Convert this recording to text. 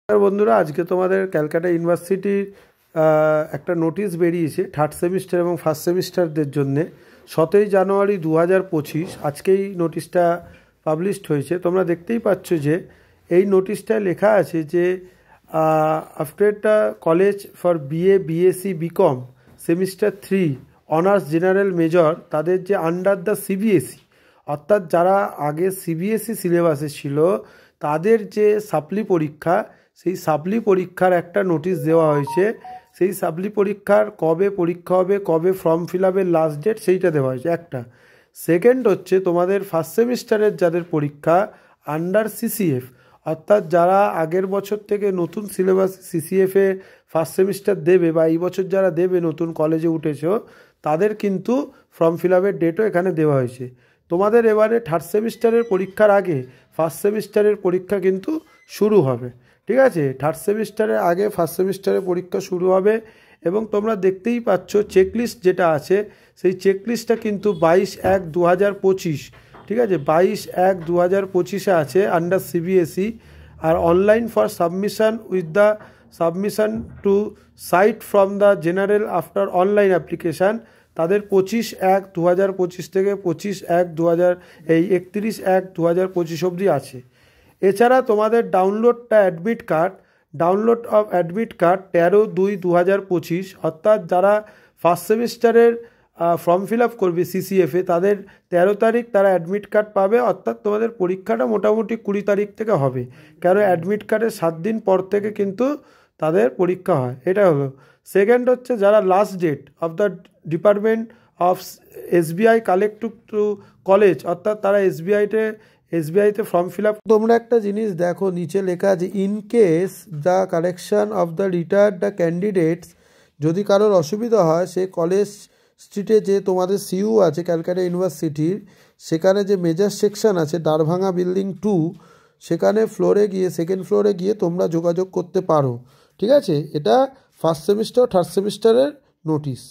আর বন্ধুরা, আজকে তোমাদের ক্যালকাটা ইউনিভার্সিটির একটা নোটিশ বেরিয়েছে থার্ড সেমিস্টার এবং ফার্স্ট সেমিস্টারদের জন্যে। 7ই জানুয়ারি 2025 আজকেই নোটিশটা পাবলিশড হয়েছে। তোমরা দেখতেই পাচ্ছ যে এই নোটিশটায় লেখা আছে যে after the college for BA BSc BCom semester 3 honours general major, তাদের যে আন্ডার দ্য সিবিএসই, অর্থাৎ যারা আগে সিবিএসই সিলেবাসে ছিল তাদের যে সাপ্লি পরীক্ষা, সেই সাপ্লি পরীক্ষার একটা নোটিশ দেওয়া হয়েছে। সেই সাপ্লি পরীক্ষার কবে পরীক্ষা হবে, কবে ফর্ম ফিল আপের লাস্ট ডেট, সেইটা দেওয়া হয়েছে একটা। সেকেন্ড হচ্ছে তোমাদের ফার্স্ট সেমিস্টারের যাদের পরীক্ষা আন্ডার সিসিএফ, অর্থাৎ যারা আগের বছর থেকে নতুন সিলেবাস সিসিএফে ফার্স্ট সেমিস্টার দেবে বা এই বছর যারা দেবে নতুন কলেজে উঠেছো, তাদের কিন্তু ফর্ম ফিল আপের ডেটও এখানে দেওয়া হয়েছে। তোমাদের এবারে থার্ড সেমিস্টারের পরীক্ষার আগে ফার্স্ট সেমিস্টারের পরীক্ষা কিন্তু শুরু হবে, ঠিক আছে? থার্ড সেমিস্টারের আগে ফার্স্ট সেমিস্টারের পরীক্ষা শুরু হবে এবং তোমরা দেখতেই পাচ্ছ চেকলিস্ট যেটা আছে, সেই চেকলিস্টটা কিন্তু 22/1/2025, ঠিক আছে, 22/1/2025 আছে আন্ডার সিবিএসই। আর online for submission with the submission to site from the general after online application, তাদের 25/1/2025 থেকে 31/1/2025 অবধি আছে। এছাড়া তোমাদের ডাউনলোড অফ অ্যাডমিট কার্ড 13/2/2025, অর্থাৎ যারা ফার্স্ট সেমিস্টারের ফর্ম ফিল আপ করবে সিসিএফে তাদের 13 তারিখ তারা অ্যাডমিট কার্ড পাবে। অর্থাৎ তোমাদের পরীক্ষাটা মোটামুটি 20 তারিখ থেকে হবে, কারণ অ্যাডমিট কার্ডের 7 দিন পর থেকে কিন্তু তাদের পরীক্ষা হয়। এটা হলো। সেকেন্ড হচ্ছে যারা last date of the department of SBI collect to college, অর্থাৎ তারা এসবিআইতে ফর্ম ফিল আপ। তোমরা একটা জিনিস দেখো, নিচে লেখা আছে in case the collection of the retired the candidates, যদি কারোর অসুবিধা হয় সে কলেজ স্ট্রিটে যে তোমাদের সিইউ আছে ক্যালকাটা ইউনিভার্সিটির, সেখানে যে মেজর সেকশন আছে দ্বারভাঙা বিল্ডিং 2, সেখানে সেকেন্ড ফ্লোরে গিয়ে তোমরা যোগাযোগ করতে পারো, ঠিক আছে? এটা ফার্স্ট সেমিস্টার থার্ড সেমিস্টারের নোটিশ।